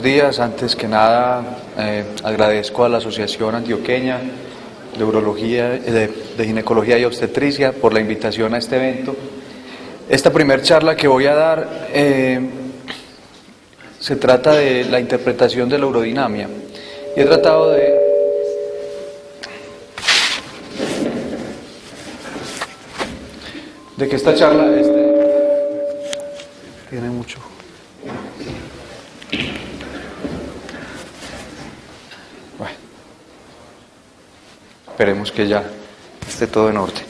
buenos días. Antes que nada, agradezco a la Asociación Antioqueña de Urología, de Ginecología y Obstetricia por la invitación a este evento. Esta primera charla que voy a dar se trata de la interpretación de la urodinamia. Y he tratado de que esta charla tiene mucho. Bueno, esperemos que ya esté todo en orden.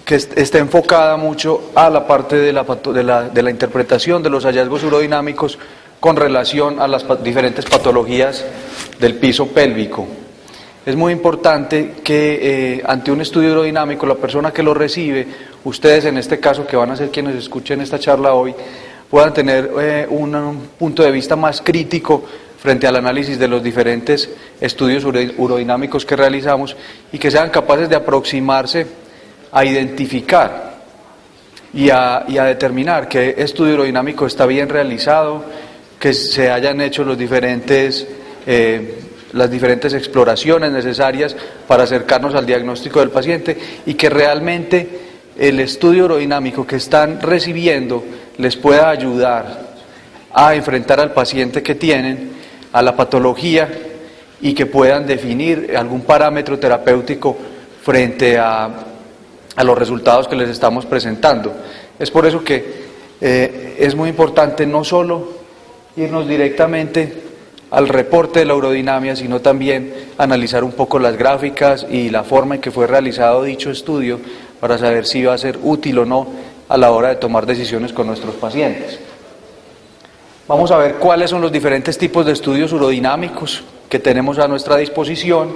Que esté enfocada mucho a la parte de la interpretación de los hallazgos urodinámicos con relación a las diferentes patologías del piso pélvico. Es muy importante que ante un estudio urodinámico, la persona que lo recibe, ustedes en este caso que van a ser quienes escuchen esta charla hoy, puedan tener un punto de vista más crítico frente al análisis de los diferentes estudios urodinámicos que realizamos y que sean capaces de aproximarse a identificar y a determinar qué estudio urodinámico está bien realizado, que se hayan hecho las diferentes exploraciones necesarias para acercarnos al diagnóstico del paciente y que realmente el estudio urodinámico que están recibiendo les pueda ayudar a enfrentar al paciente que tienen, a la patología y que puedan definir algún parámetro terapéutico frente a los resultados que les estamos presentando. Es por eso que es muy importante no solo irnos directamente al reporte de la urodinamia, sino también analizar un poco las gráficas y la forma en que fue realizado dicho estudio para saber si va a ser útil o no a la hora de tomar decisiones con nuestros pacientes. Vamos a ver cuáles son los diferentes tipos de estudios urodinámicos que tenemos a nuestra disposición.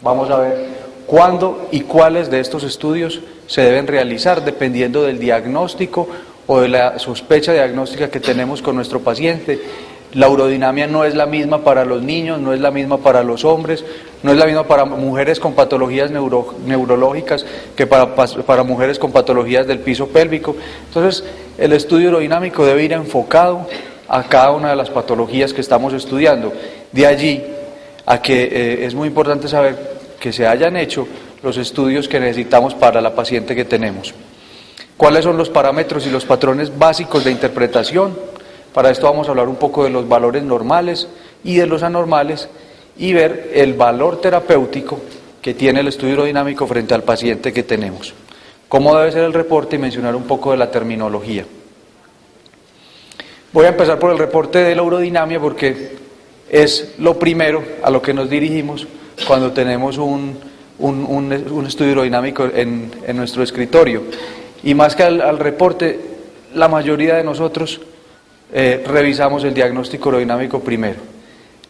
Vamos a ver cuándo y cuáles de estos estudios se deben realizar dependiendo del diagnóstico o de la sospecha diagnóstica que tenemos con nuestro paciente. La urodinamia no es la misma para los niños, no es la misma para los hombres, no es la misma para mujeres con patologías neurológicas que para mujeres con patologías del piso pélvico. Entonces, el estudio urodinámico debe ir enfocado a cada una de las patologías que estamos estudiando. De allí a que es muy importante saber que se hayan hecho los estudios que necesitamos para la paciente que tenemos. ¿Cuáles son los parámetros y los patrones básicos de interpretación? Para esto vamos a hablar un poco de los valores normales y de los anormales y ver el valor terapéutico que tiene el estudio urodinámico frente al paciente que tenemos. Cómo debe ser el reporte y mencionar un poco de la terminología. Voy a empezar por el reporte de la urodinamia porque es lo primero a lo que nos dirigimos cuando tenemos un estudio urodinámico en nuestro escritorio. Y más que al reporte, la mayoría de nosotros revisamos el diagnóstico urodinámico primero.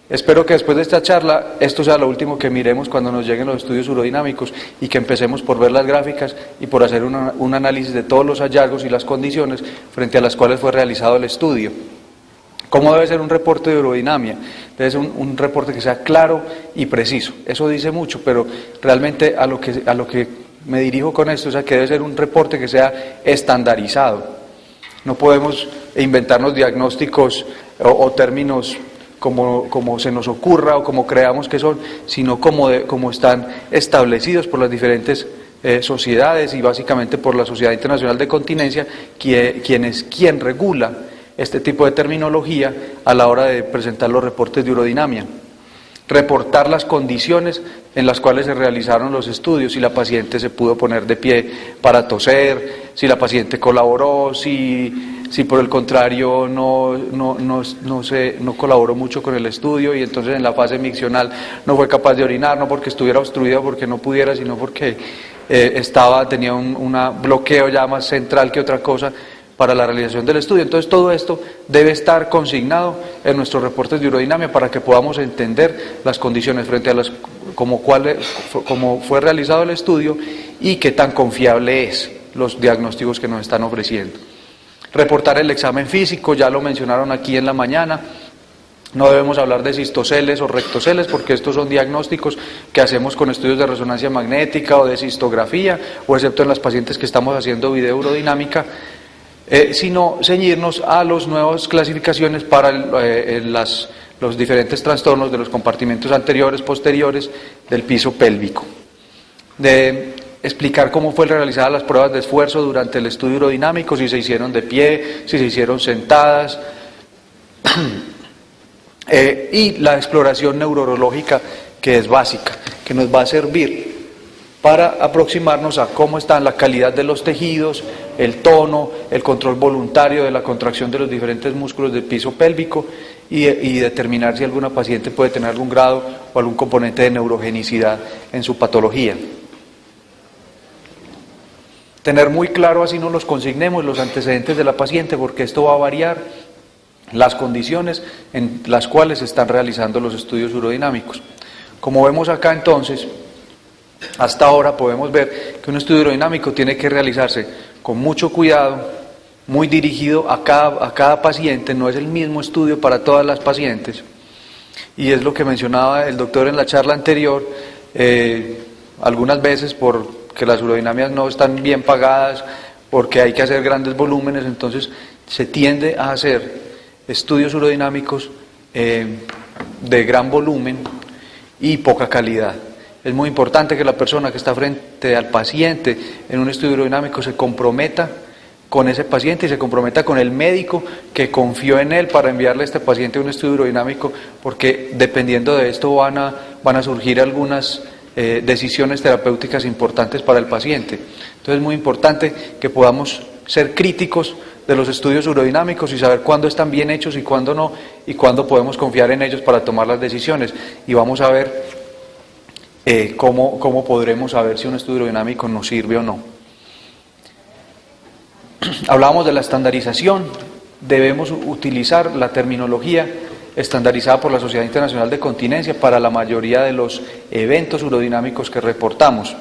Espero que después de esta charla esto sea lo último que miremos cuando nos lleguen los estudios urodinámicos y que empecemos por ver las gráficas y por hacer un análisis de todos los hallazgos y las condiciones frente a las cuales fue realizado el estudio. ¿Cómo debe ser un reporte de urodinamia? Debe ser un reporte que sea claro y preciso. Eso dice mucho, pero realmente a lo que me dirijo con esto es a que debe ser un reporte que sea estandarizado. No podemos inventarnos diagnósticos o términos como se nos ocurra o como creamos que son, sino como están establecidos por las diferentes sociedades y básicamente por la Sociedad Internacional de Continencia, quien regula este tipo de terminología a la hora de presentar los reportes de urodinamia. Reportar las condiciones en las cuales se realizaron los estudios, si la paciente se pudo poner de pie para toser, si la paciente colaboró, si por el contrario no colaboró mucho con el estudio y entonces en la fase miccional no fue capaz de orinar, no porque estuviera obstruida, porque no pudiera, sino porque tenía un bloqueo ya más central que otra cosa para la realización del estudio. Entonces todo esto debe estar consignado en nuestros reportes de urodinamia para que podamos entender las condiciones frente a cómo fue realizado el estudio y qué tan confiable es los diagnósticos que nos están ofreciendo. Reportar el examen físico, ya lo mencionaron aquí en la mañana. No debemos hablar de cistoceles o rectoceles porque estos son diagnósticos que hacemos con estudios de resonancia magnética o de cistografía, o excepto en las pacientes que estamos haciendo video urodinámica. sino ceñirnos a las nuevas clasificaciones para los diferentes trastornos de los compartimentos anteriores, posteriores del piso pélvico. De explicar cómo fue realizadas las pruebas de esfuerzo durante el estudio urodinámico, si se hicieron de pie, si se hicieron sentadas, y la exploración neurológica, que es básica, que nos va a servir para aproximarnos a cómo está la calidad de los tejidos, el tono, el control voluntario de la contracción de los diferentes músculos del piso pélvico y determinar si alguna paciente puede tener algún grado o algún componente de neurogenicidad en su patología. Tener muy claro, así nos los consignemos, los antecedentes de la paciente, porque esto va a variar las condiciones en las cuales se están realizando los estudios urodinámicos. Como vemos acá entonces, hasta ahora podemos ver que un estudio urodinámico tiene que realizarse con mucho cuidado, muy dirigido a cada paciente, no es el mismo estudio para todas las pacientes, y es lo que mencionaba el doctor en la charla anterior, algunas veces porque las urodinamias no están bien pagadas, porque hay que hacer grandes volúmenes, entonces se tiende a hacer estudios urodinámicos de gran volumen y poca calidad. Es muy importante que la persona que está frente al paciente en un estudio urodinámico se comprometa con ese paciente y se comprometa con el médico que confió en él para enviarle a este paciente a un estudio urodinámico, porque dependiendo de esto van a surgir algunas decisiones terapéuticas importantes para el paciente. Entonces es muy importante que podamos ser críticos de los estudios urodinámicos y saber cuándo están bien hechos y cuándo no, y cuándo podemos confiar en ellos para tomar las decisiones. Y vamos a ver cómo podremos saber si un estudio urodinámico nos sirve o no. Hablábamos de la estandarización. Debemos utilizar la terminología estandarizada por la Sociedad Internacional de Continencia para la mayoría de los eventos urodinámicos que reportamos.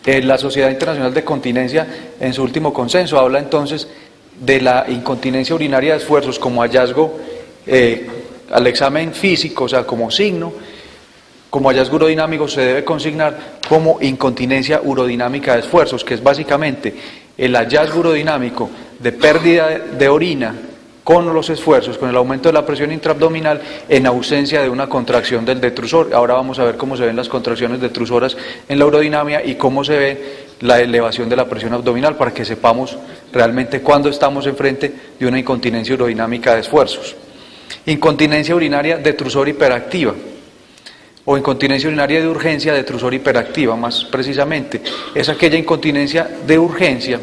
La Sociedad Internacional de Continencia, en su último consenso, habla entonces de la incontinencia urinaria de esfuerzos como hallazgo al examen físico, o sea, como signo. Como hallazgo urodinámico se debe consignar como incontinencia urodinámica de esfuerzos, que es básicamente el hallazgo urodinámico de pérdida de orina con los esfuerzos, con el aumento de la presión intraabdominal en ausencia de una contracción del detrusor. Ahora vamos a ver cómo se ven las contracciones detrusoras en la urodinamia y cómo se ve la elevación de la presión abdominal, para que sepamos realmente cuándo estamos enfrente de una incontinencia urodinámica de esfuerzos. Incontinencia urinaria detrusor hiperactiva, o incontinencia urinaria de urgencia detrusor hiperactiva, más precisamente, es aquella incontinencia de urgencia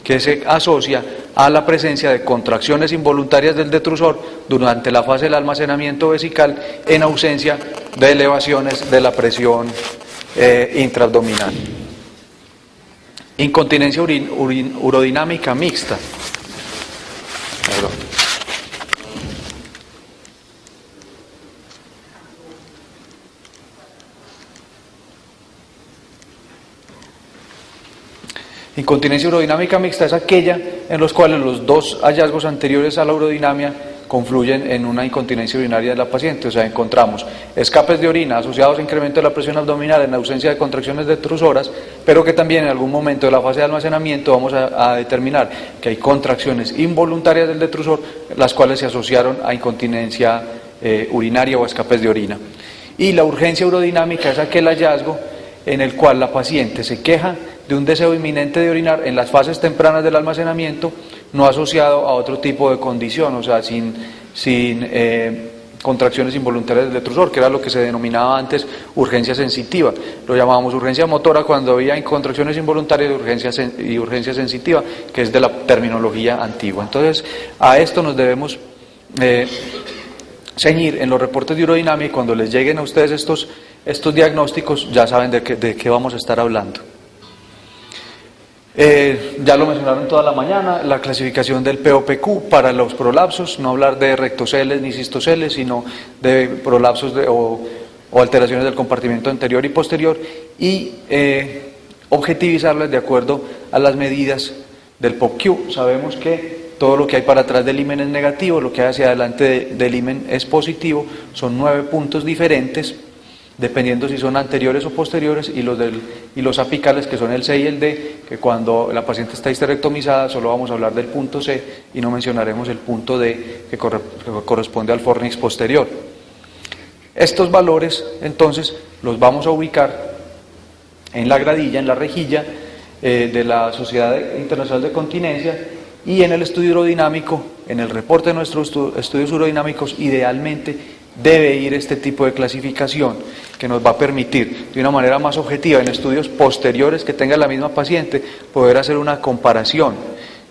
que se asocia a la presencia de contracciones involuntarias del detrusor durante la fase del almacenamiento vesical en ausencia de elevaciones de la presión intraabdominal. Incontinencia urodinámica mixta. Perdón. Incontinencia urodinámica mixta es aquella en los cuales los dos hallazgos anteriores a la urodinamia confluyen en una incontinencia urinaria de la paciente, o sea, encontramos escapes de orina asociados a incremento de la presión abdominal en ausencia de contracciones detrusoras, pero que también en algún momento de la fase de almacenamiento vamos a determinar que hay contracciones involuntarias del detrusor, las cuales se asociaron a incontinencia urinaria o escapes de orina. Y la urgencia urodinámica es aquel hallazgo en el cual la paciente se queja de un deseo inminente de orinar en las fases tempranas del almacenamiento, no asociado a otro tipo de condición, o sea, sin contracciones involuntarias del detrusor, que era lo que se denominaba antes urgencia sensitiva. Lo llamábamos urgencia motora cuando había contracciones involuntarias y urgencia sensitiva, que es de la terminología antigua. Entonces, a esto nos debemos ceñir en los reportes de urodinamia, y cuando les lleguen a ustedes estos diagnósticos, ya saben de qué vamos a estar hablando. Ya lo mencionaron toda la mañana, la clasificación del POPQ para los prolapsos, no hablar de rectoceles ni cistoceles, sino de prolapsos o alteraciones del compartimento anterior y posterior, y objetivizarlas de acuerdo a las medidas del POPQ. Sabemos que todo lo que hay para atrás del himen es negativo, lo que hay hacia adelante del himen es positivo, son 9 puntos diferentes, dependiendo si son anteriores o posteriores, y los apicales, que son el C y el D, que cuando la paciente está histerectomizada solo vamos a hablar del punto C y no mencionaremos el punto D, que corresponde al fornix posterior. Estos valores, entonces, los vamos a ubicar en la gradilla, en la rejilla de la Sociedad Internacional de Continencia, y en el estudio urodinámico, en el reporte de nuestros estudios urodinámicos, idealmente debe ir este tipo de clasificación, que nos va a permitir de una manera más objetiva, en estudios posteriores que tenga la misma paciente, poder hacer una comparación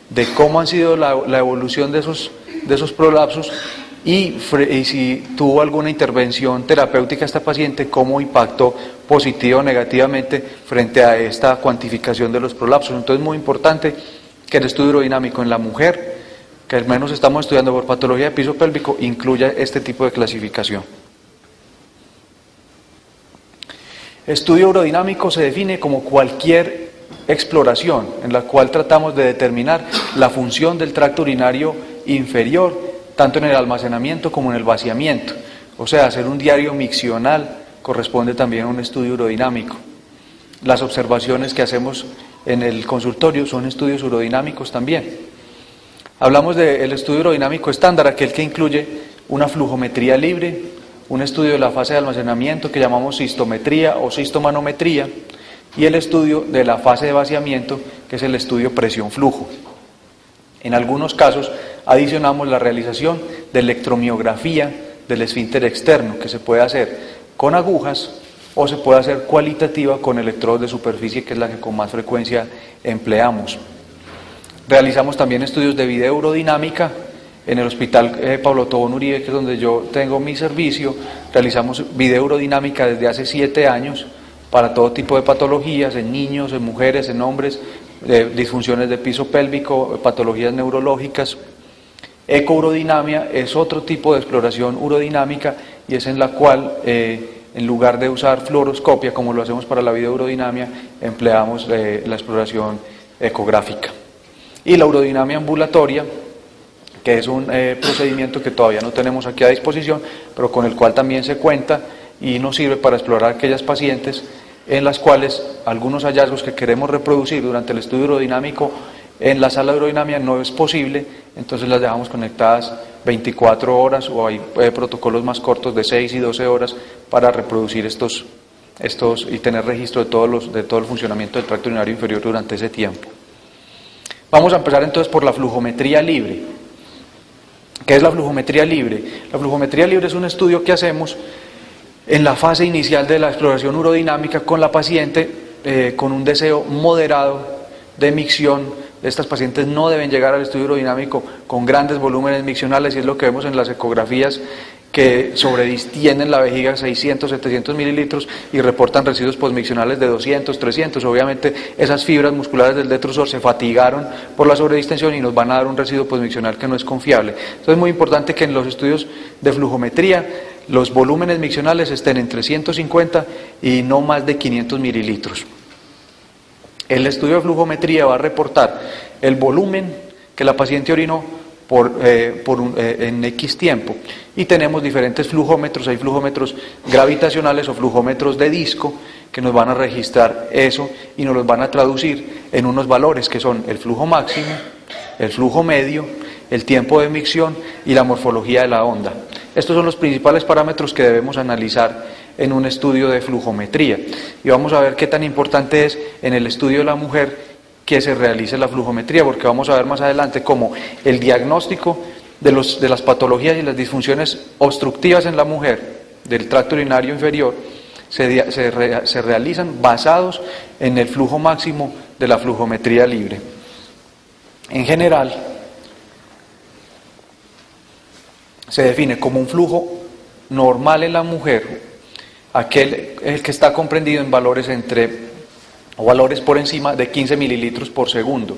de cómo han sido la evolución de esos prolapsos y si tuvo alguna intervención terapéutica esta paciente, cómo impactó positiva o negativamente frente a esta cuantificación de los prolapsos. Entonces es muy importante que el estudio urodinámico en la mujer, que al menos estamos estudiando por patología de piso pélvico, incluya este tipo de clasificación. Estudio urodinámico se define como cualquier exploración en la cual tratamos de determinar la función del tracto urinario inferior, tanto en el almacenamiento como en el vaciamiento. O sea, hacer un diario miccional corresponde también a un estudio urodinámico. Las observaciones que hacemos en el consultorio son estudios urodinámicos también. Hablamos del estudio urodinámico estándar, aquel que incluye una flujometría libre, un estudio de la fase de almacenamiento que llamamos cistometría o cistomanometría, y el estudio de la fase de vaciamiento, que es el estudio presión-flujo. En algunos casos adicionamos la realización de electromiografía del esfínter externo, que se puede hacer con agujas o se puede hacer cualitativa con electrodos de superficie, que es la que con más frecuencia empleamos. Realizamos también estudios de video urodinámica en el Hospital Pablo Tobón Uribe, que es donde yo tengo mi servicio. Realizamos video urodinámica desde hace 7 años para todo tipo de patologías, en niños, en mujeres, en hombres, disfunciones de piso pélvico, patologías neurológicas. Ecourodinamia es otro tipo de exploración urodinámica, y es en la cual, en lugar de usar fluoroscopia, como lo hacemos para la videourodinamia, empleamos la exploración ecográfica. Y la urodinamia ambulatoria, que es un procedimiento que todavía no tenemos aquí a disposición, pero con el cual también se cuenta y nos sirve para explorar aquellas pacientes en las cuales algunos hallazgos que queremos reproducir durante el estudio urodinámico en la sala de urodinamia no es posible, entonces las dejamos conectadas 24 horas, o hay protocolos más cortos de 6 y 12 horas para reproducir estos y tener registro de todo el funcionamiento del tracto urinario inferior durante ese tiempo. Vamos a empezar entonces por la flujometría libre. ¿Qué es la flujometría libre? La flujometría libre es un estudio que hacemos en la fase inicial de la exploración urodinámica con la paciente, con un deseo moderado de micción. Estas pacientes no deben llegar al estudio urodinámico con grandes volúmenes miccionales, y es lo que vemos en las ecografías, que sobredistienden la vejiga 600, 700 mililitros y reportan residuos postmiccionales de 200, 300. Obviamente esas fibras musculares del detrusor se fatigaron por la sobredistensión y nos van a dar un residuo postmiccional que no es confiable. Entonces es muy importante que en los estudios de flujometría los volúmenes miccionales estén entre 150 y no más de 500 mililitros. El estudio de flujometría va a reportar el volumen que la paciente orinó en X tiempo, y tenemos diferentes flujómetros. Hay flujómetros gravitacionales o flujómetros de disco que nos van a registrar eso y nos los van a traducir en unos valores que son el flujo máximo, el flujo medio, el tiempo de micción y la morfología de la onda. Estos son los principales parámetros que debemos analizar en un estudio de flujometría, y vamos a ver qué tan importante es en el estudio de la mujer que se realice la flujometría, porque vamos a ver más adelante cómo el diagnóstico de las patologías y las disfunciones obstructivas en la mujer del tracto urinario inferior se realizan basados en el flujo máximo de la flujometría libre. En general, se define como un flujo normal en la mujer el que está comprendido en valores valores por encima de 15 mililitros por segundo.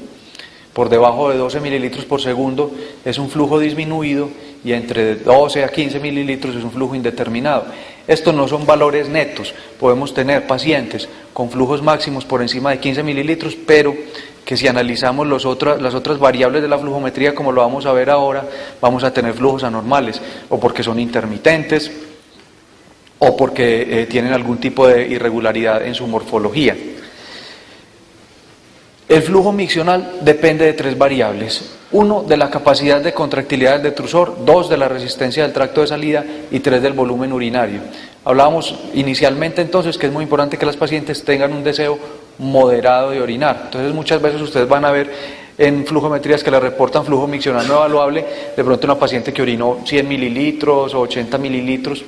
Por debajo de 12 mililitros por segundo es un flujo disminuido, y entre 12 a 15 mililitros es un flujo indeterminado. Estos no son valores netos. Podemos tener pacientes con flujos máximos por encima de 15 mililitros, pero que si analizamos las otras variables de la flujometría, como lo vamos a ver ahora, vamos a tener flujos anormales, o porque son intermitentes, o porque tienen algún tipo de irregularidad en su morfología. El flujo miccional depende de tres variables: 1, de la capacidad de contractilidad del detrusor; 2, de la resistencia del tracto de salida; y 3, del volumen urinario. Hablábamos inicialmente entonces que es muy importante que las pacientes tengan un deseo moderado de orinar. Entonces muchas veces ustedes van a ver en flujometrías que le reportan flujo miccional no evaluable, de pronto una paciente que orinó 100 mililitros o 80 mililitros.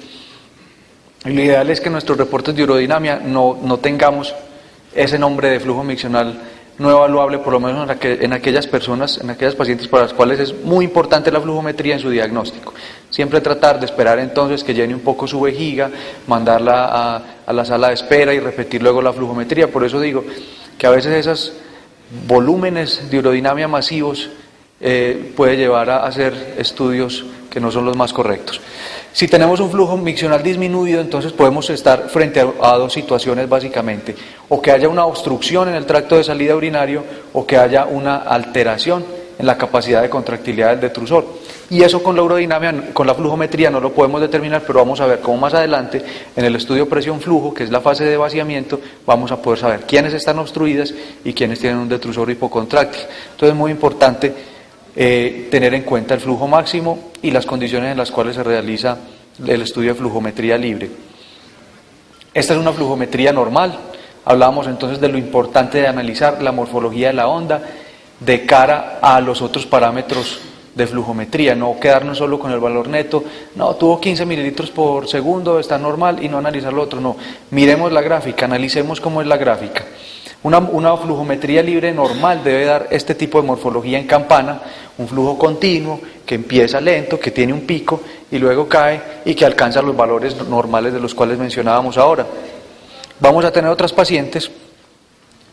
Y lo ideal es que en nuestros reportes de urodinamia no tengamos ese nombre de flujo miccional no evaluable, por lo menos en aquellas personas, en aquellas pacientes para las cuales es muy importante la flujometría en su diagnóstico. Siempre tratar de esperar entonces que llene un poco su vejiga, mandarla a la sala de espera y repetir luego la flujometría. Por eso digo que a veces esos volúmenes de urodinamia masivos puede llevar a hacer estudios que no son los más correctos. Si tenemos un flujo miccional disminuido, entonces podemos estar frente a dos situaciones básicamente: o que haya una obstrucción en el tracto de salida urinario, o que haya una alteración en la capacidad de contractilidad del detrusor. Y eso con la urodinamia, con la flujometría no lo podemos determinar, pero vamos a ver cómo más adelante en el estudio presión-flujo, que es la fase de vaciamiento, vamos a poder saber quiénes están obstruidas y quiénes tienen un detrusor hipocontráctil. Entonces es muy importante tener en cuenta el flujo máximo y las condiciones en las cuales se realiza el estudio de flujometría libre. Esta es una flujometría normal. Hablábamos entonces de lo importante de analizar la morfología de la onda de cara a los otros parámetros de flujometría, no quedarnos solo con el valor neto. No, tuvo 15 mililitros por segundo, está normal, y no analizar lo otro. No, miremos la gráfica, analicemos cómo es la gráfica. Una flujometría libre normal debe dar este tipo de morfología en campana: un flujo continuo que empieza lento, que tiene un pico y luego cae y que alcanza los valores normales de los cuales mencionábamos ahora. Vamos a tener otras pacientes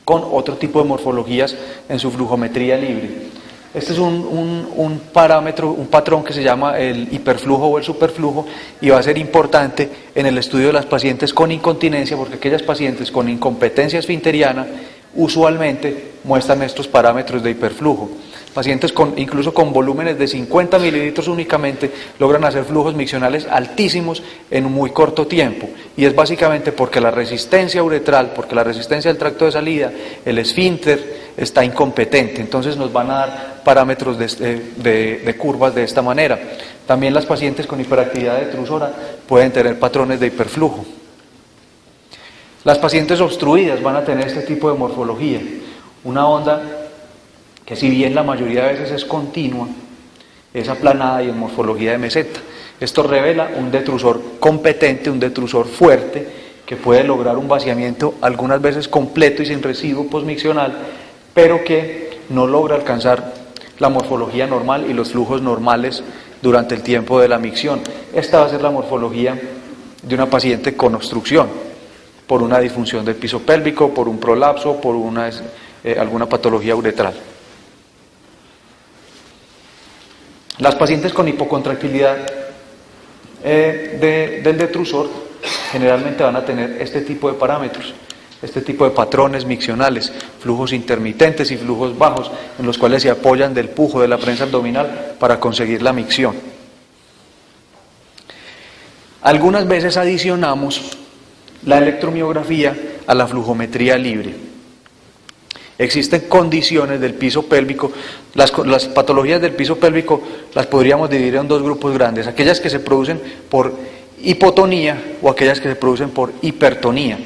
con otro tipo de morfologías en su flujometría libre. Este es un parámetro, un patrón que se llama el hiperflujo o el superflujo, y va a ser importante en el estudio de las pacientes con incontinencia, porque aquellas pacientes con incompetencia esfinteriana usualmente muestran estos parámetros de hiperflujo. Pacientes incluso con volúmenes de 50 mililitros únicamente logran hacer flujos miccionales altísimos en un muy corto tiempo, y es básicamente porque la resistencia uretral, porque la resistencia del tracto de salida, el esfínter, está incompetente. Entonces nos van a dar parámetros de curvas de esta manera. También las pacientes con hiperactividad detrusora pueden tener patrones de hiperflujo. Las pacientes obstruidas van a tener este tipo de morfología: una onda que, si bien la mayoría de veces es continua, es aplanada y en morfología de meseta. Esto revela un detrusor competente, un detrusor fuerte, que puede lograr un vaciamiento algunas veces completo y sin residuo posmiccional, pero que no logra alcanzar la morfología normal y los flujos normales durante el tiempo de la micción. Esta va a ser la morfología de una paciente con obstrucción por una disfunción del piso pélvico, por un prolapso, por alguna patología uretral. Las pacientes con hipocontractilidad del detrusor generalmente van a tener este tipo de parámetros, este tipo de patrones miccionales: flujos intermitentes y flujos bajos, en los cuales se apoyan del pujo de la prensa abdominal para conseguir la micción. Algunas veces adicionamos la electromiografía a la flujometría libre. Existen condiciones del piso pélvico. Las patologías del piso pélvico las podríamos dividir en dos grupos grandes: aquellas que se producen por hipotonía o aquellas que se producen por hipertonía.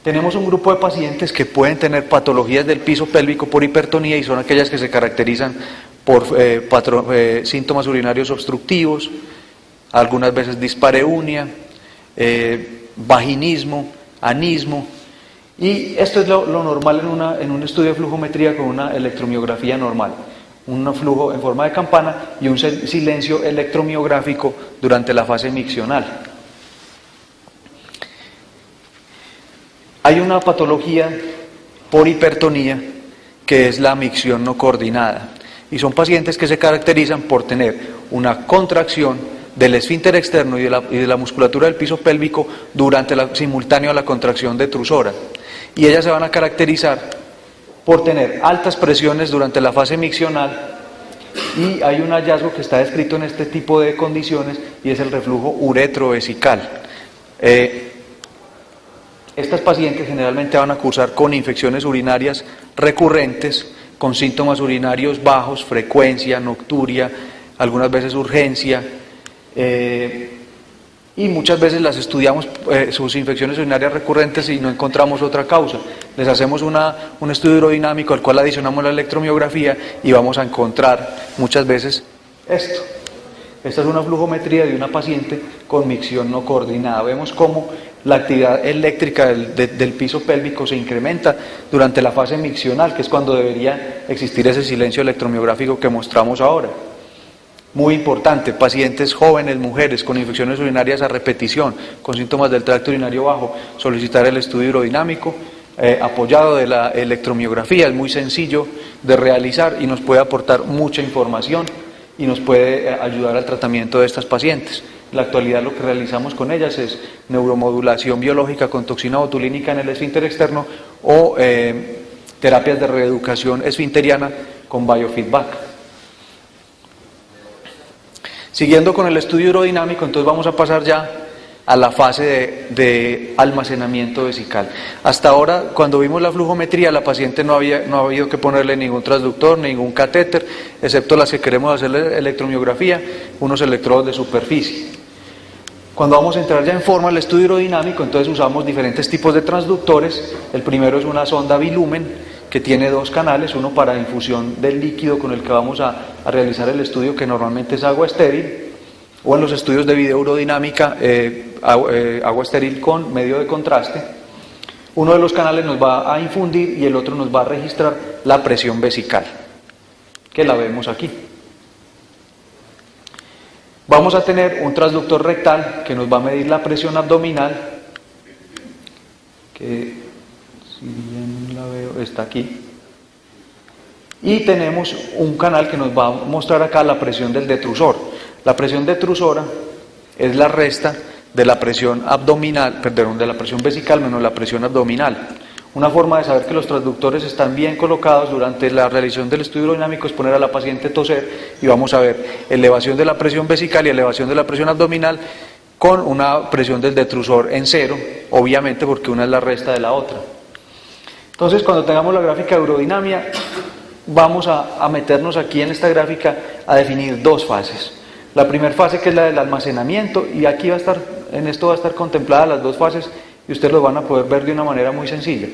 Tenemos un grupo de pacientes que pueden tener patologías del piso pélvico por hipertonía, y son aquellas que se caracterizan por síntomas urinarios obstructivos, algunas veces dispareunia, vaginismo, anismo. Y esto es lo normal en un estudio de flujometría con una electromiografía normal: un flujo en forma de campana y un silencio electromiográfico durante la fase miccional. Hay una patología por hipertonía que es la micción no coordinada, y son pacientes que se caracterizan por tener una contracción del esfínter externo y de la musculatura del piso pélvico simultáneo a la contracción detrusora. Y ellas se van a caracterizar por tener altas presiones durante la fase miccional, y hay un hallazgo que está descrito en este tipo de condiciones, y es el reflujo uretrovesical. Estas pacientes generalmente van a cursar con infecciones urinarias recurrentes, con síntomas urinarios bajos, frecuencia, nocturia, algunas veces urgencia, y muchas veces las estudiamos, sus infecciones urinarias recurrentes, y no encontramos otra causa. Les hacemos un estudio hidrodinámico al cual adicionamos la electromiografía y vamos a encontrar muchas veces esto. Esta es una flujometría de una paciente con micción no coordinada. Vemos cómo la actividad eléctrica del piso pélvico se incrementa durante la fase miccional, que es cuando debería existir ese silencio electromiográfico que mostramos ahora. Muy importante, pacientes jóvenes, mujeres con infecciones urinarias a repetición, con síntomas del tracto urinario bajo, solicitar el estudio hidrodinámico apoyado de la electromiografía. Es muy sencillo de realizar y nos puede aportar mucha información y nos puede ayudar al tratamiento de estas pacientes. En la actualidad lo que realizamos con ellas es neuromodulación biológica con toxina botulínica en el esfínter externo o terapias de reeducación esfinteriana con biofeedback. Siguiendo con el estudio hidrodinámico, entonces vamos a pasar ya a la fase de almacenamiento vesical. Hasta ahora, cuando vimos la flujometría, la paciente no ha habido que ponerle ningún transductor, ningún catéter, excepto las que queremos hacerle electromiografía, unos electrodos de superficie. Cuando vamos a entrar ya en forma al estudio hidrodinámico, entonces usamos diferentes tipos de transductores. El primero es una sonda bilumen, que tiene dos canales, uno para infusión del líquido con el que vamos a realizar el estudio, que normalmente es agua estéril, o en los estudios de videourodinamica, agua estéril con medio de contraste. Uno de los canales nos va a infundir y el otro nos va a registrar la presión vesical, que la vemos aquí. Vamos a tener un transductor rectal que nos va a medir la presión abdominal, que si bien la veo, está aquí. Y tenemos un canal que nos va a mostrar acá la presión del detrusor. La presión detrusora es la resta de la presión abdominal, perdón, de la presión vesical menos la presión abdominal. Una forma de saber que los transductores están bien colocados durante la realización del estudio hidrodinámico es poner a la paciente toser y vamos a ver elevación de la presión vesical y elevación de la presión abdominal con una presión del detrusor en cero, obviamente porque una es la resta de la otra. Entonces, cuando tengamos la gráfica de urodinamia, vamos a meternos aquí en esta gráfica a definir dos fases. La primera fase, que es la del almacenamiento, y aquí va a estar, en esto va a estar contempladas las dos fases y ustedes lo van a poder ver de una manera muy sencilla.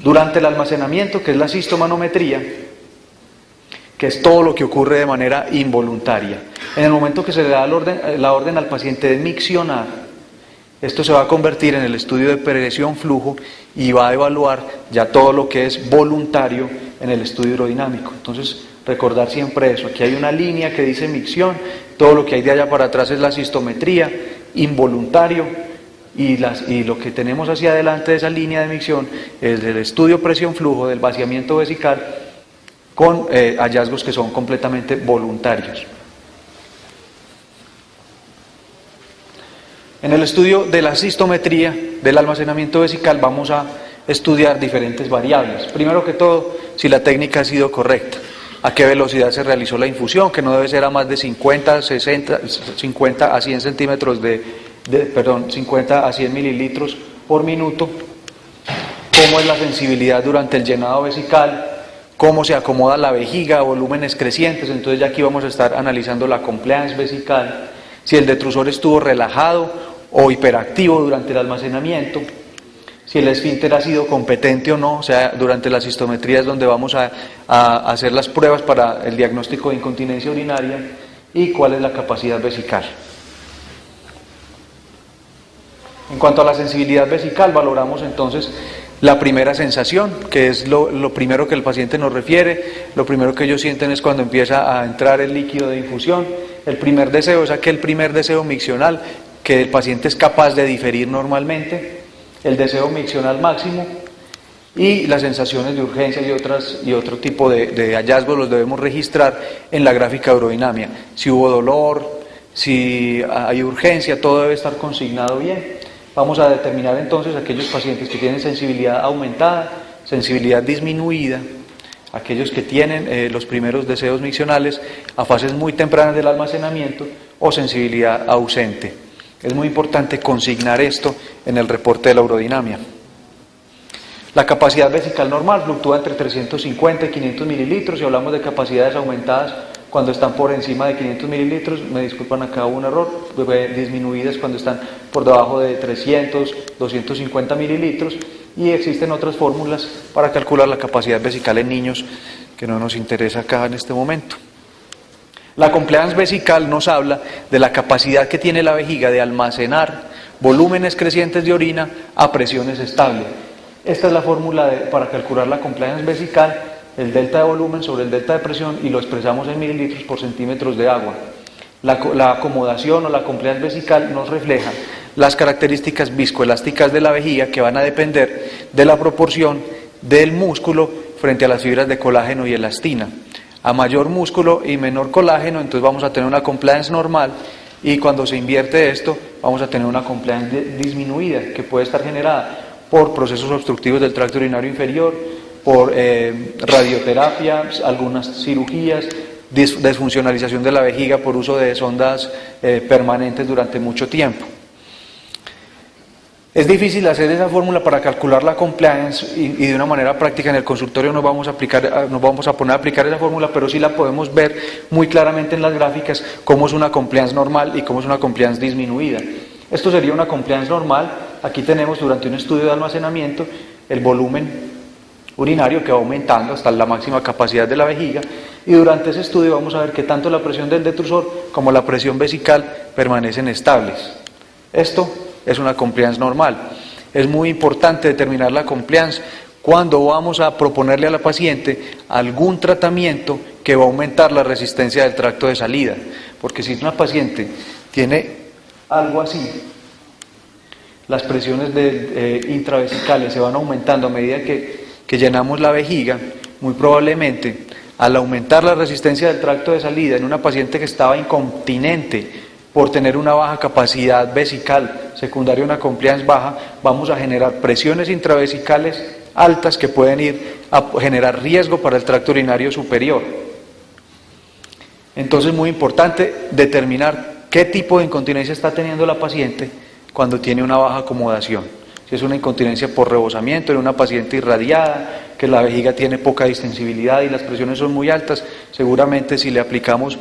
Durante el almacenamiento, que es lacistomanometría, que es todo lo que ocurre de manera involuntaria. En el momento que se le da la orden al paciente de miccionar, esto se va a convertir en el estudio de presión-flujo y va a evaluar ya todo lo que es voluntario en el estudio hidrodinámico. Entonces, recordar siempre eso. Aquí hay una línea que dice micción, todo lo que hay de allá para atrás es la cistometría, involuntario, y lo que tenemos hacia adelante de esa línea de micción es el estudio presión-flujo del vaciamiento vesical con hallazgos que son completamente voluntarios. En el estudio de la cistometría del almacenamiento vesical vamos a estudiar diferentes variables. Primero que todo, si la técnica ha sido correcta, a qué velocidad se realizó la infusión, que no debe ser a más de 50 a 100 centímetros 50 a 100 mililitros por minuto, cómo es la sensibilidad durante el llenado vesical, cómo se acomoda la vejiga, volúmenes crecientes. Entonces ya aquí vamos a estar analizando la compliance vesical, si el detrusor estuvo relajado o hiperactivo durante el almacenamiento, si el esfínter ha sido competente o no. O sea, durante la cistometría es donde vamos a hacer las pruebas para el diagnóstico de incontinencia urinaria y cuál es la capacidad vesical. En cuanto a la sensibilidad vesical, valoramos entonces la primera sensación, que es lo primero que el paciente nos refiere. Lo primero que ellos sienten es cuando empieza a entrar el líquido de infusión. El primer deseo es aquel primer deseo miccional que el paciente es capaz de diferir normalmente, el deseo miccional máximo, y las sensaciones de urgencia y otro tipo de hallazgos los debemos registrar en la gráfica de urodinamia. Si hubo dolor, si hay urgencia, todo debe estar consignado bien. Vamos a determinar entonces aquellos pacientes que tienen sensibilidad aumentada, sensibilidad disminuida, aquellos que tienen los primeros deseos miccionales a fases muy tempranas del almacenamiento o sensibilidad ausente. Es muy importante consignar esto en el reporte de la urodinamia. La capacidad vesical normal fluctúa entre 350 y 500 mililitros. Si hablamos de capacidades aumentadas cuando están por encima de 500 mililitros, me disculpan, acá hubo un error, disminuidas cuando están por debajo de 300, 250 mililitros, y existen otras fórmulas para calcular la capacidad vesical en niños que no nos interesa acá en este momento. La compliance vesical nos habla de la capacidad que tiene la vejiga de almacenar volúmenes crecientes de orina a presiones estables. Esta es la fórmula para calcular la compliance vesical, el delta de volumen sobre el delta de presión, y lo expresamos en mililitros por centímetros de agua. La acomodación o la compliance vesical nos refleja las características viscoelásticas de la vejiga, que van a depender de la proporción del músculo frente a las fibras de colágeno y elastina. A mayor músculo y menor colágeno, entonces vamos a tener una compliance normal, y cuando se invierte esto, vamos a tener una compliance disminuida, que puede estar generada por procesos obstructivos del tracto urinario inferior, por radioterapia, algunas cirugías, desfuncionalización de la vejiga por uso de sondas permanentes durante mucho tiempo. Es difícil hacer esa fórmula para calcular la compliance, y de una manera práctica en el consultorio nos vamos a poner a aplicar esa fórmula, pero sí la podemos ver muy claramente en las gráficas cómo es una compliance normal y cómo es una compliance disminuida. Esto sería una compliance normal. Aquí tenemos, durante un estudio de almacenamiento, el volumen urinario que va aumentando hasta la máxima capacidad de la vejiga, y durante ese estudio vamos a ver que tanto la presión del detrusor como la presión vesical permanecen estables. Esto es una compliance normal. Es muy importante determinar la compliance cuando vamos a proponerle a la paciente algún tratamiento que va a aumentar la resistencia del tracto de salida, porque si una paciente tiene algo así, las presiones intravesicales se van aumentando a medida que llenamos la vejiga, muy probablemente al aumentar la resistencia del tracto de salida en una paciente que estaba incontinente por tener una baja capacidad vesical secundaria a una compliance baja, vamos a generar presiones intravesicales altas que pueden ir a generar riesgo para el tracto urinario superior. Entonces es muy importante determinar qué tipo de incontinencia está teniendo la paciente cuando tiene una baja acomodación. Si es una incontinencia por rebosamiento en una paciente irradiada, que la vejiga tiene poca distensibilidad y las presiones son muy altas, seguramente si le aplicamos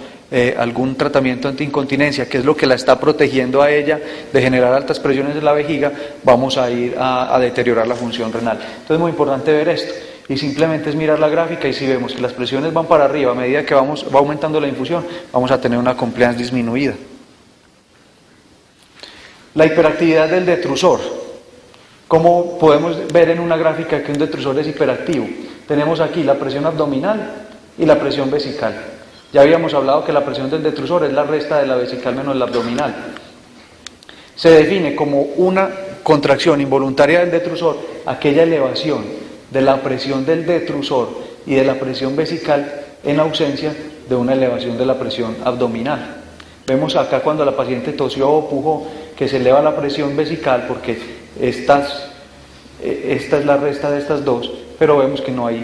algún tratamiento antiincontinencia, que es lo que la está protegiendo a ella de generar altas presiones en la vejiga, vamos a ir a deteriorar la función renal. Entonces es muy importante ver esto, y simplemente es mirar la gráfica, y si vemos que las presiones van para arriba a medida que va aumentando la infusión, vamos a tener una compliance disminuida. La hiperactividad del detrusor. Como podemos ver en una gráfica que un detrusor es hiperactivo, tenemos aquí la presión abdominal y la presión vesical. Ya habíamos hablado que la presión del detrusor es la resta de la vesical menos la abdominal. Se define como una contracción involuntaria del detrusor aquella elevación de la presión del detrusor y de la presión vesical en ausencia de una elevación de la presión abdominal. Vemos acá cuando la paciente tosió o pujó que se eleva la presión vesical, porque esta es la resta de estas dos, pero vemos que no hay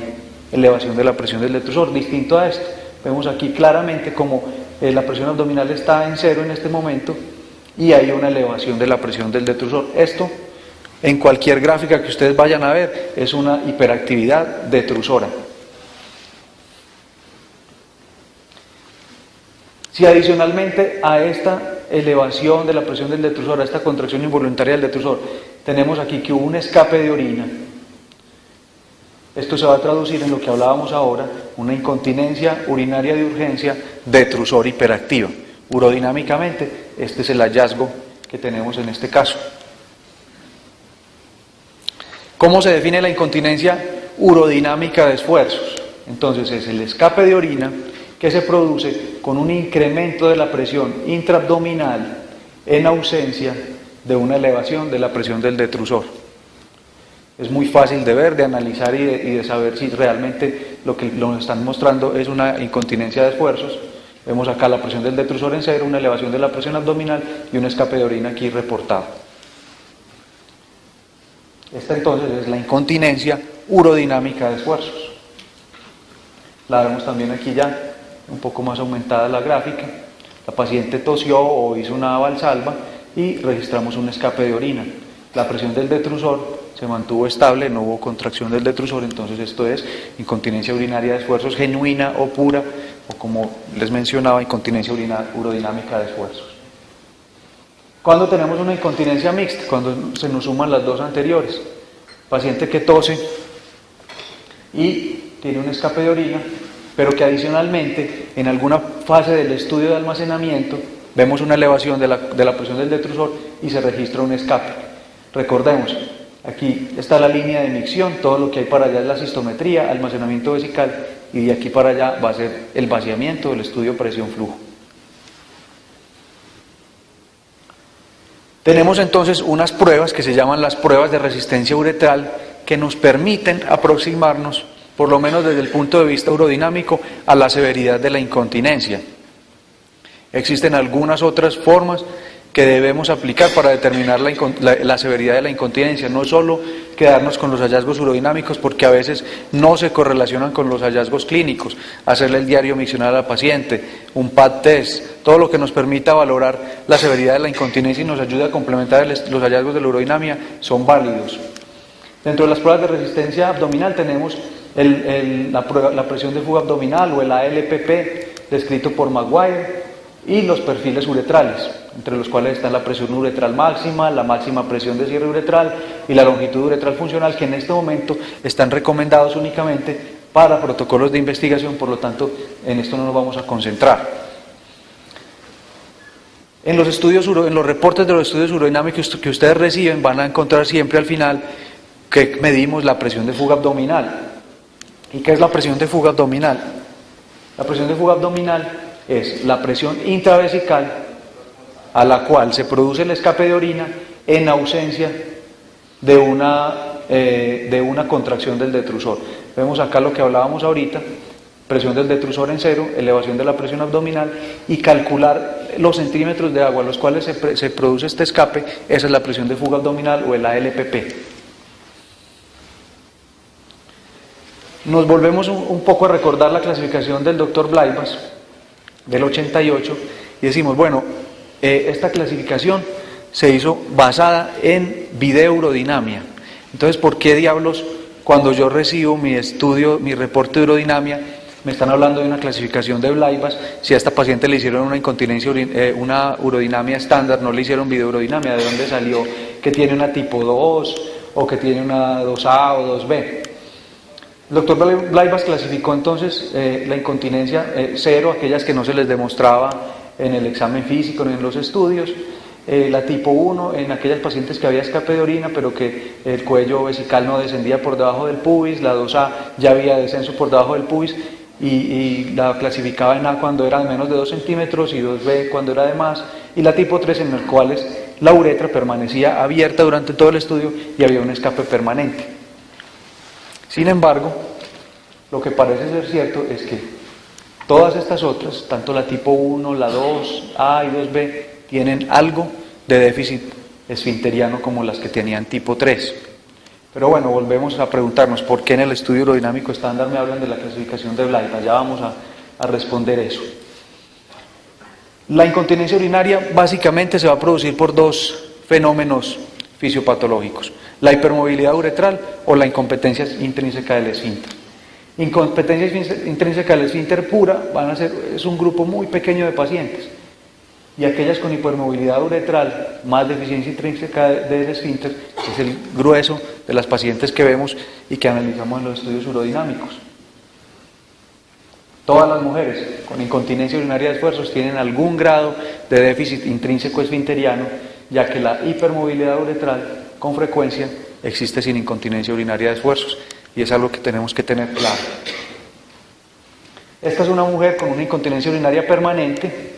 elevación de la presión del detrusor. Distinto a esto, vemos aquí claramente como la presión abdominal está en cero en este momento y hay una elevación de la presión del detrusor. Esto, en cualquier gráfica que ustedes vayan a ver, es una hiperactividad detrusora. Si adicionalmente a esta elevación de la presión del detrusor, a esta contracción involuntaria del detrusor, tenemos aquí que hubo un escape de orina, esto se va a traducir en lo que hablábamos ahora, una incontinencia urinaria de urgencia detrusor hiperactiva. Urodinámicamente, este es el hallazgo que tenemos en este caso. ¿Cómo se define la incontinencia urodinámica de esfuerzos? Entonces es el escape de orina que se produce con un incremento de la presión intraabdominal en ausencia de una elevación de la presión del detrusor. Es muy fácil de ver, de analizar y de saber si realmente lo que nos están mostrando es una incontinencia de esfuerzos. Vemos acá la presión del detrusor en cero, una elevación de la presión abdominal y un escape de orina aquí reportado. Esta entonces es la incontinencia urodinámica de esfuerzos. La vemos también aquí ya un poco más aumentada la gráfica. La paciente tosió o hizo una valsalva y registramos un escape de orina. La presión del detrusor se mantuvo estable, no hubo contracción del detrusor, entonces esto es incontinencia urinaria de esfuerzos genuina o pura, o como les mencionaba, incontinencia urodinámica de esfuerzos. Cuando tenemos una incontinencia mixta, cuando se nos suman las dos anteriores, paciente que tose y tiene un escape de orina, pero que adicionalmente en alguna fase del estudio de almacenamiento vemos una elevación de la presión del detrusor y se registra un escape. Recordemos, aquí está la línea de micción, todo lo que hay para allá es la cistometría, almacenamiento vesical, y de aquí para allá va a ser el vaciamiento del estudio presión-flujo. Tenemos entonces unas pruebas que se llaman las pruebas de resistencia uretral que nos permiten aproximarnos, por lo menos desde el punto de vista urodinámico, a la severidad de la incontinencia. Existen algunas otras formas que debemos aplicar para determinar la severidad de la incontinencia, no solo quedarnos con los hallazgos urodinámicos, porque a veces no se correlacionan con los hallazgos clínicos, hacerle el diario miccional al paciente, un PAD test, todo lo que nos permita valorar la severidad de la incontinencia y nos ayude a complementar los hallazgos de la urodinamia son válidos. Dentro de las pruebas de resistencia abdominal tenemos la presión de fuga abdominal o el ALPP descrito por Maguire y los perfiles uretrales, entre los cuales están la presión uretral máxima, la máxima presión de cierre uretral y la longitud uretral funcional, que en este momento están recomendados únicamente para protocolos de investigación, por lo tanto en esto no nos vamos a concentrar. En los reportes de los estudios urodinámicos que ustedes reciben van a encontrar siempre al final que medimos la presión de fuga abdominal. ¿Y qué es la presión de fuga abdominal? La presión de fuga abdominal es la presión intravesical a la cual se produce el escape de orina en ausencia de una contracción del detrusor. Vemos acá lo que hablábamos ahorita, presión del detrusor en cero, elevación de la presión abdominal y calcular los centímetros de agua a los cuales se produce este escape, esa es la presión de fuga abdominal o el ALPP. Nos volvemos un poco a recordar la clasificación del doctor Blaivas del 88 y decimos, bueno, esta clasificación se hizo basada en videourodinamia. Entonces, ¿por qué diablos cuando yo recibo mi estudio, mi reporte de urodinamia, me están hablando de una clasificación de Blaivas si a esta paciente le hicieron una incontinencia, una urodinamia estándar, no le hicieron videourodinamia? ¿De dónde salió que tiene una tipo 2 o que tiene una 2A o 2B? El doctor Blaivas clasificó entonces la incontinencia cero, aquellas que no se les demostraba en el examen físico ni en los estudios, la tipo 1 en aquellas pacientes que había escape de orina pero que el cuello vesical no descendía por debajo del pubis, la 2A ya había descenso por debajo del pubis y la clasificaba en A cuando era de menos de 2 centímetros y 2B cuando era de más, y la tipo 3 en las cuales la uretra permanecía abierta durante todo el estudio y había un escape permanente. Sin embargo, lo que parece ser cierto es que todas estas otras, tanto la tipo 1, la 2A y 2B, tienen algo de déficit esfinteriano como las que tenían tipo 3. Pero bueno, volvemos a preguntarnos por qué en el estudio urodinamico estándar me hablan de la clasificación de Blaivas. Ya vamos a responder eso. La incontinencia urinaria básicamente se va a producir por dos fenómenos fisiopatológicos: la hipermovilidad uretral o la incompetencia intrínseca del esfínter. Incompetencia intrínseca del esfínter pura es un grupo muy pequeño de pacientes, y aquellas con hipermovilidad uretral más deficiencia intrínseca del esfínter es el grueso de las pacientes que vemos y que analizamos en los estudios urodinámicos. Todas las mujeres con incontinencia urinaria de esfuerzos tienen algún grado de déficit intrínseco esfinteriano, ya que la hipermovilidad uretral con frecuencia existe sin incontinencia urinaria de esfuerzos, y es algo que tenemos que tener claro. Esta es una mujer con una incontinencia urinaria permanente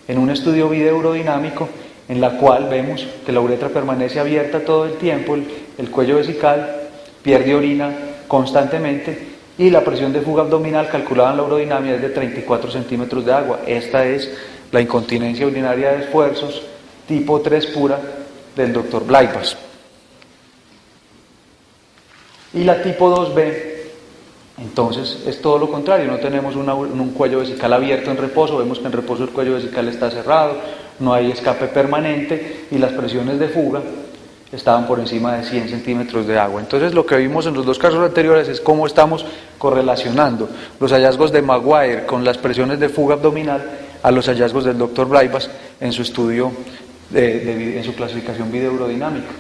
en un estudio videourodinamico en la cual vemos que la uretra permanece abierta todo el tiempo, el cuello vesical pierde orina constantemente y la presión de fuga abdominal calculada en la urodinamia es de 34 centímetros de agua. Esta es la incontinencia urinaria de esfuerzos tipo 3 pura del doctor Blaivas. Y la tipo 2B, entonces, es todo lo contrario, no tenemos un cuello vesical abierto en reposo, vemos que en reposo el cuello vesical está cerrado, no hay escape permanente y las presiones de fuga estaban por encima de 100 centímetros de agua. Entonces lo que vimos en los dos casos anteriores es cómo estamos correlacionando los hallazgos de Maguire con las presiones de fuga abdominal a los hallazgos del Dr. Blaivas en su estudio, en su clasificación videourodinamica.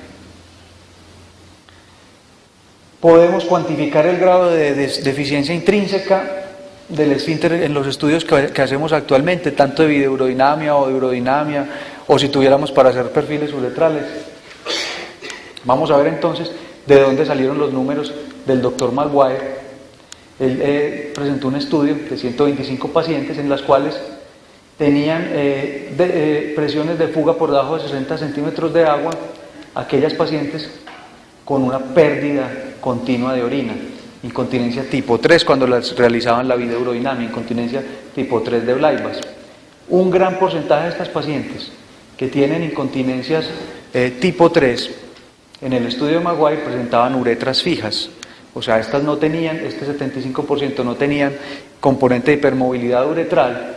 Podemos cuantificar el grado de deficiencia intrínseca del esfínter en los estudios que hacemos actualmente, tanto de videourodinamia o de urodinamia, o si tuviéramos para hacer perfiles uretrales. Vamos a ver entonces de dónde salieron los números del doctor Maguire. Él presentó un estudio de 125 pacientes en las cuales tenían presiones de fuga por debajo de 60 centímetros de agua, aquellas pacientes con una pérdida continua de orina, incontinencia tipo 3 cuando las realizaban la videourodinamia, incontinencia tipo 3 de Blaivas. Un gran porcentaje de estas pacientes que tienen incontinencias tipo 3 en el estudio de Maguire presentaban uretras fijas, o sea, estas no tenían, este 75% no tenían componente de hipermovilidad uretral,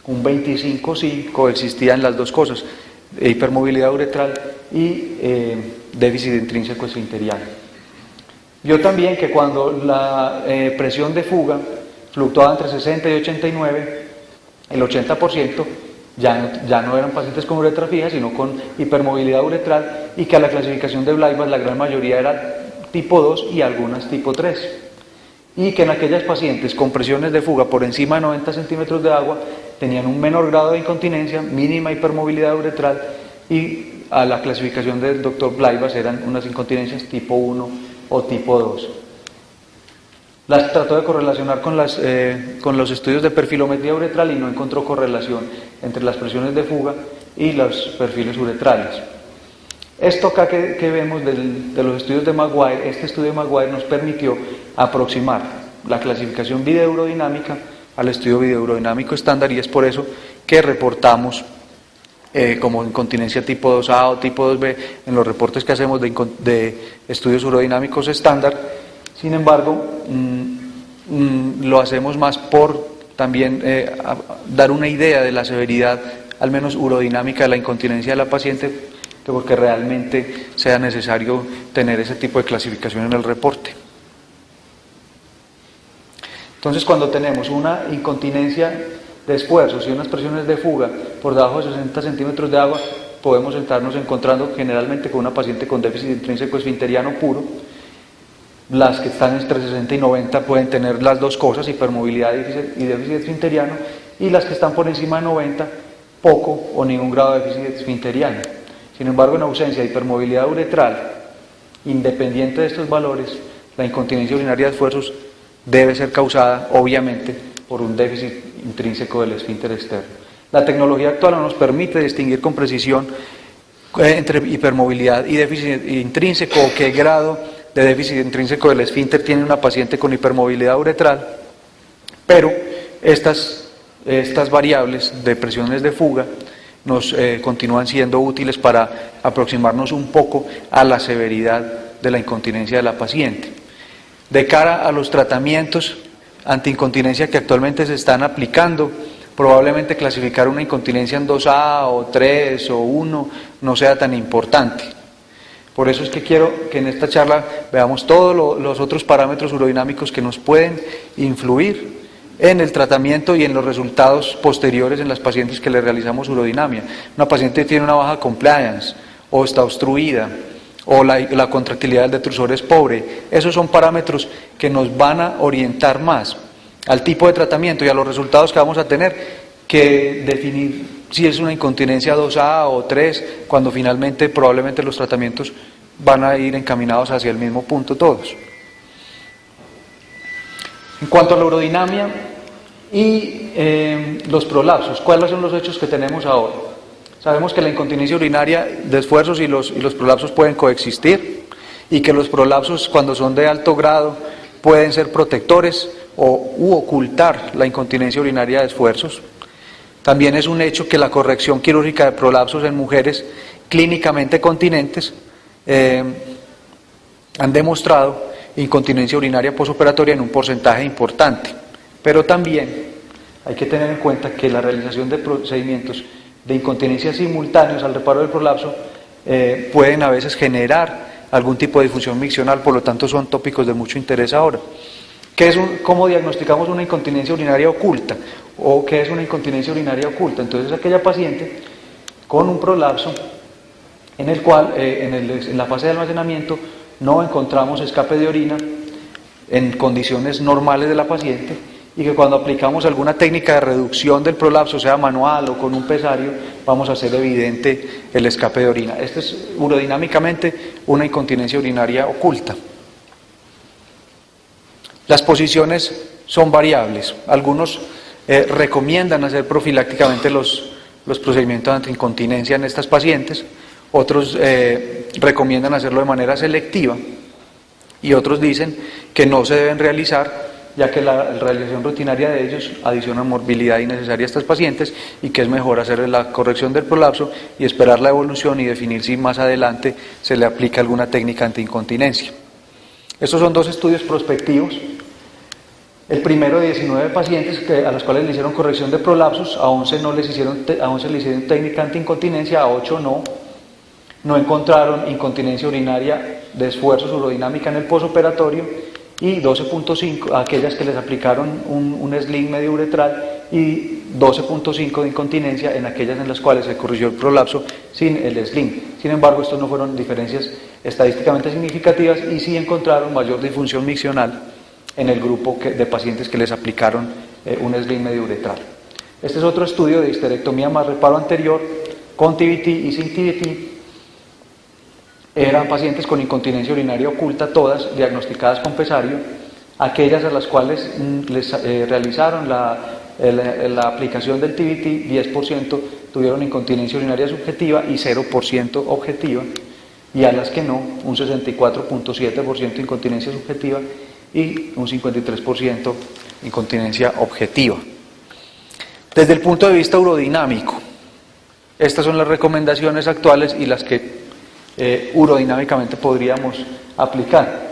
un 25% sí coexistían las dos cosas, hipermovilidad uretral y déficit intrínseco esfinteriano. Vio también que cuando la presión de fuga fluctuaba entre 60 y 89, el 80% ya no eran pacientes con uretra fija, sino con hipermovilidad uretral, y que a la clasificación de Blaivas la gran mayoría era tipo 2 y algunas tipo 3. Y que en aquellas pacientes con presiones de fuga por encima de 90 centímetros de agua tenían un menor grado de incontinencia, mínima hipermovilidad uretral, y a la clasificación del doctor Blaivas eran unas incontinencias tipo 1 o tipo 2. Las trató de correlacionar con los estudios de perfilometría uretral y no encontró correlación entre las presiones de fuga y los perfiles uretrales. Esto acá que vemos de los estudios de Maguire, este estudio de Maguire nos permitió aproximar la clasificación videourodinamica al estudio videourodinamico estándar, y es por eso que reportamos como incontinencia tipo 2A o tipo 2B en los reportes que hacemos de estudios urodinámicos estándar. Sin embargo, lo hacemos más por también dar una idea de la severidad, al menos urodinámica, de la incontinencia de la paciente, que porque realmente sea necesario tener ese tipo de clasificación en el reporte. Entonces, cuando tenemos una incontinencia de esfuerzos y unas presiones de fuga por debajo de 60 centímetros de agua, podemos estarnos encontrando generalmente con una paciente con déficit intrínseco esfinteriano puro. Las que están entre 60 y 90 pueden tener las dos cosas, hipermovilidad y déficit esfinteriano, y las que están por encima de 90, poco o ningún grado de déficit esfinteriano. Sin embargo, en ausencia de hipermovilidad uretral, independiente de estos valores, la incontinencia urinaria de esfuerzos debe ser causada, obviamente, por un déficit intrínseco del esfínter externo. La tecnología actual no nos permite distinguir con precisión entre hipermovilidad y déficit intrínseco, o qué grado de déficit intrínseco del esfínter tiene una paciente con hipermovilidad uretral, pero estas variables de presiones de fuga nos continúan siendo útiles para aproximarnos un poco a la severidad de la incontinencia de la paciente. De cara a los tratamientos antiincontinencia que actualmente se están aplicando, probablemente clasificar una incontinencia en 2A o 3 o 1 no sea tan importante. Por eso es que quiero que en esta charla veamos todos los otros parámetros urodinámicos que nos pueden influir en el tratamiento y en los resultados posteriores en las pacientes que le realizamos urodinamia. Una paciente tiene una baja compliance, o está obstruida, o la contractilidad del detrusor es pobre. Esos son parámetros que nos van a orientar más al tipo de tratamiento y a los resultados que vamos a tener, que definir si es una incontinencia 2A o 3, cuando finalmente probablemente los tratamientos van a ir encaminados hacia el mismo punto todos. En cuanto a la urodinamia y los prolapsos, ¿cuáles son los hechos que tenemos ahora? Sabemos que la incontinencia urinaria de esfuerzos y los prolapsos pueden coexistir, y que los prolapsos, cuando son de alto grado, pueden ser protectores u ocultar la incontinencia urinaria de esfuerzos. También es un hecho que la corrección quirúrgica de prolapsos en mujeres clínicamente continentes han demostrado incontinencia urinaria posoperatoria en un porcentaje importante. Pero también hay que tener en cuenta que la realización de procedimientos de incontinencia simultáneos al reparo del prolapso pueden a veces generar algún tipo de disfunción miccional, por lo tanto son tópicos de mucho interés ahora. ¿Cómo diagnosticamos una incontinencia urinaria oculta? ¿O qué es una incontinencia urinaria oculta? Entonces es aquella paciente con un prolapso en el cual en la fase de almacenamiento no encontramos escape de orina en condiciones normales de la paciente, y que cuando aplicamos alguna técnica de reducción del prolapso, sea manual o con un pesario, vamos a hacer evidente el escape de orina. Esta es urodinámicamente una incontinencia urinaria oculta. Las posiciones son variables. Algunos recomiendan hacer profilácticamente los procedimientos de antiincontinencia en estas pacientes, otros recomiendan hacerlo de manera selectiva, y otros dicen que no se deben realizar, ya que la realización rutinaria de ellos adiciona morbilidad innecesaria a estas pacientes, y que es mejor hacer la corrección del prolapso y esperar la evolución y definir si más adelante se le aplica alguna técnica antiincontinencia. Estos son dos estudios prospectivos. El primero de 19 pacientes a los cuales le hicieron corrección de prolapsos, a 11 le hicieron técnica antiincontinencia, a 8 no. No encontraron incontinencia urinaria de esfuerzos urodinámica en el posoperatorio, y 12.5 aquellas que les aplicaron un sling medio uretral, y 12.5 de incontinencia en aquellas en las cuales se corrigió el prolapso sin el sling. Sin embargo, estos no fueron diferencias estadísticamente significativas, y sí encontraron mayor disfunción miccional en el grupo de pacientes que les aplicaron un sling medio uretral. Este es otro estudio de histerectomía más reparo anterior con TBT y sin TBT. Eran pacientes con incontinencia urinaria oculta, todas diagnosticadas con pesario. Aquellas a las cuales les realizaron la aplicación del TBT, 10% tuvieron incontinencia urinaria subjetiva y 0% objetiva, y a las que no, un 64.7% incontinencia subjetiva y un 53% incontinencia objetiva. Desde el punto de vista urodinámico, estas son las recomendaciones actuales y las que urodinámicamente podríamos aplicar.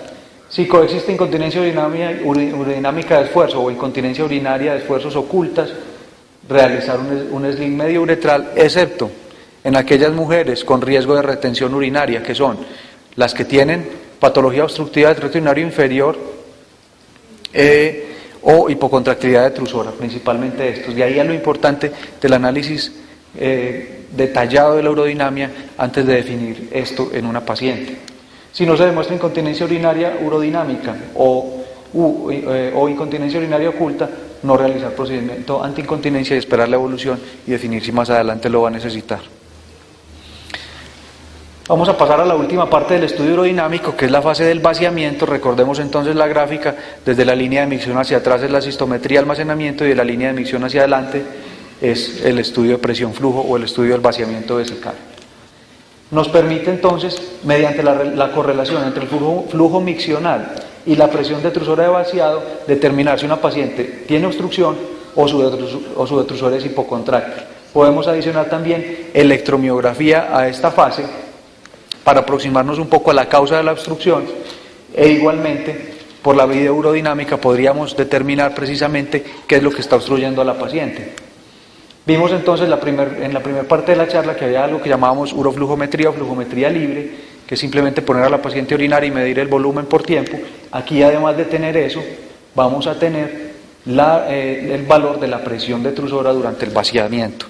Si coexiste incontinencia urodinámica de esfuerzo o incontinencia urinaria de esfuerzos ocultas, realizar un sling medio uretral, excepto en aquellas mujeres con riesgo de retención urinaria, que son las que tienen patología obstructiva del tracto urinario inferior o hipocontractilidad detrusora, principalmente estos. De ahí a lo importante del análisis detallado de la urodinamia antes de definir esto en una paciente. Si no se demuestra incontinencia urinaria urodinámica o incontinencia urinaria oculta, no realizar procedimiento antiincontinencia y esperar la evolución y definir si más adelante lo va a necesitar. Vamos a pasar a la última parte del estudio urodinámico, que es la fase del vaciamiento. Recordemos entonces la gráfica: desde la línea de micción hacia atrás es la cistometría, almacenamiento, y de la línea de micción hacia adelante es el estudio de presión-flujo o el estudio del vaciamiento vesical. Nos permite entonces, mediante la correlación entre el flujo miccional y la presión detrusora de vaciado, determinar si una paciente tiene obstrucción o su detrusor es hipocontráctil. Podemos adicionar también electromiografía a esta fase para aproximarnos un poco a la causa de la obstrucción, e igualmente por la vía urodinámica podríamos determinar precisamente qué es lo que está obstruyendo a la paciente. Vimos entonces en la primera parte de la charla que había algo que llamábamos uroflujometría o flujometría libre, que es simplemente poner a la paciente a orinar y medir el volumen por tiempo. Aquí, además de tener eso, vamos a tener el valor de la presión detrusora durante el vaciamiento.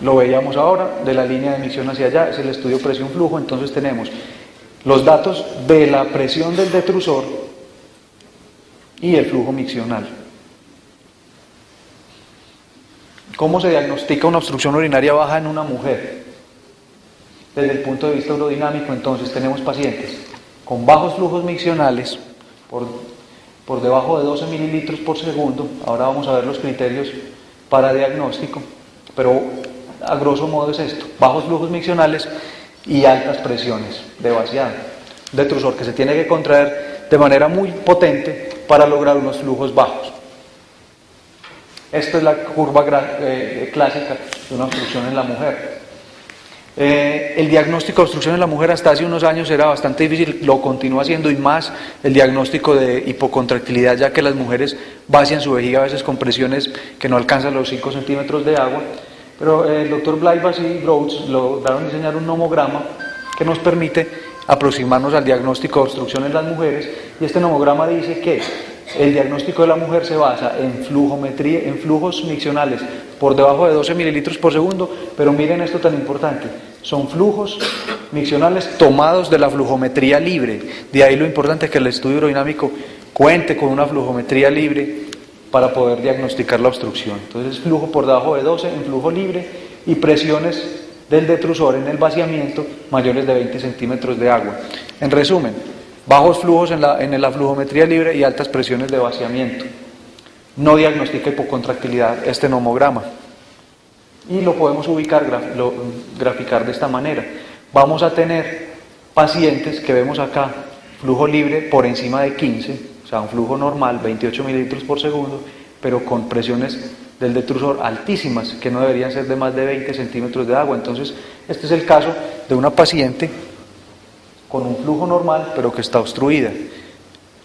Lo veíamos ahora, de la línea de micción hacia allá, es el estudio presión-flujo. Entonces tenemos los datos de la presión del detrusor y el flujo miccional. ¿Cómo se diagnostica una obstrucción urinaria baja en una mujer? Desde el punto de vista urodinámico, entonces tenemos pacientes con bajos flujos miccionales, por debajo de 12 mililitros por segundo. Ahora vamos a ver los criterios para diagnóstico, pero a grosso modo es esto: bajos flujos miccionales y altas presiones de vaciado. Detrusor que se tiene que contraer de manera muy potente para lograr unos flujos bajos. Esta es la curva clásica de una obstrucción en la mujer. El diagnóstico de obstrucción en la mujer hasta hace unos años era bastante difícil, lo continúa siendo, y más el diagnóstico de hipocontractilidad, ya que las mujeres vacían su vejiga a veces con presiones que no alcanzan los 5 centímetros de agua. Pero el doctor Blaivas y Rhodes lograron diseñar un nomograma que nos permite aproximarnos al diagnóstico de obstrucción en las mujeres, y este nomograma dice que el diagnóstico de la mujer se basa en flujometría, en flujos miccionales por debajo de 12 mililitros por segundo, pero miren esto tan importante, son flujos miccionales tomados de la flujometría libre. De ahí lo importante que el estudio hidrodinámico cuente con una flujometría libre para poder diagnosticar la obstrucción. Entonces, flujo por debajo de 12 en flujo libre y presiones del detrusor en el vaciamiento mayores de 20 centímetros de agua. En resumen, bajos flujos en la flujometría libre y altas presiones de vaciamiento. No diagnostica hipocontractilidad este nomograma. Y lo podemos ubicar, graficar de esta manera. Vamos a tener pacientes que vemos acá, flujo libre por encima de 15, o sea, un flujo normal, 28 mililitros por segundo, pero con presiones del detrusor altísimas, que no deberían ser de más de 20 centímetros de agua. Entonces, este es el caso de una paciente con un flujo normal, pero que está obstruida.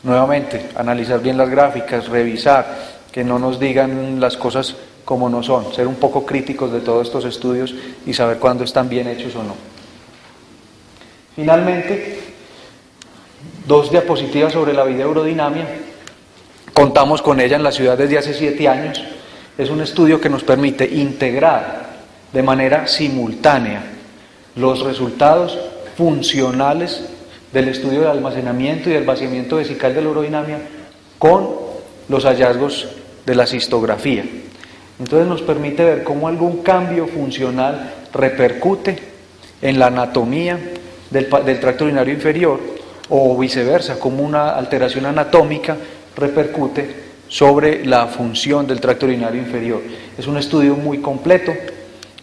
Nuevamente, analizar bien las gráficas, revisar, que no nos digan las cosas como no son, ser un poco críticos de todos estos estudios y saber cuándo están bien hechos o no. Finalmente, 2 diapositivas sobre la videourodinamia. Contamos con ella en la ciudad desde hace 7 años. Es un estudio que nos permite integrar de manera simultánea los resultados funcionales del estudio del almacenamiento y del vaciamiento vesical de la urodinamia con los hallazgos de la cistografía. Entonces nos permite ver cómo algún cambio funcional repercute en la anatomía del tracto urinario inferior, o viceversa, cómo una alteración anatómica repercute sobre la función del tracto urinario inferior. Es un estudio muy completo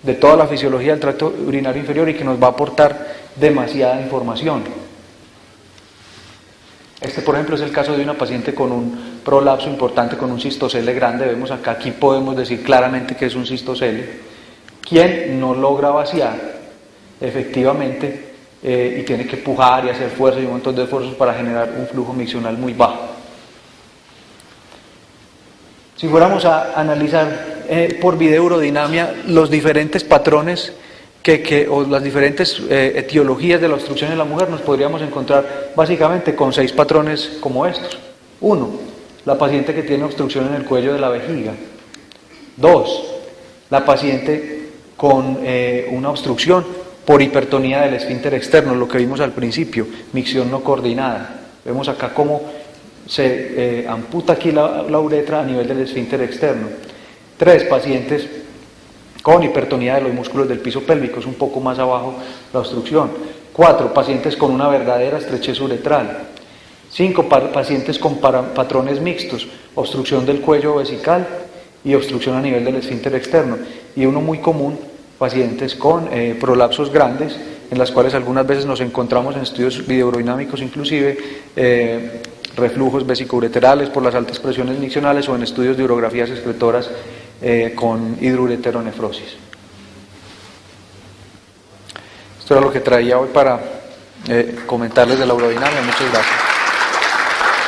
de toda la fisiología del tracto urinario inferior y que nos va a aportar demasiada información. Este, por ejemplo, es el caso de una paciente con un prolapso importante, con un cistocele grande. Vemos acá, aquí podemos decir claramente que es un cistocele, quien no logra vaciar efectivamente y tiene que pujar y hacer fuerza y un montón de esfuerzos para generar un flujo miccional muy bajo. Si fuéramos a analizar por videourodinamia los diferentes patrones o las diferentes etiologías de la obstrucción en la mujer, nos podríamos encontrar básicamente con 6 patrones como estos. 1. La paciente que tiene obstrucción en el cuello de la vejiga. 2. La paciente con una obstrucción por hipertonía del esfínter externo, lo que vimos al principio, micción no coordinada. Vemos acá cómo se amputa aquí la uretra a nivel del esfínter externo. 3. Pacientes con hipertonía de los músculos del piso pélvico, es un poco más abajo la obstrucción. 4. Pacientes con una verdadera estrechez uretral. 5. Pacientes con patrones mixtos, obstrucción del cuello vesical y obstrucción a nivel del esfínter externo. Y uno muy común, pacientes con prolapsos grandes, en las cuales algunas veces nos encontramos en estudios videourodinamicos inclusive, reflujos vesicoureterales por las altas presiones miccionales, o en estudios de urografías excretoras con hidroureteronefrosis. Esto era lo que traía hoy para comentarles de la urodinamia. Muchas gracias.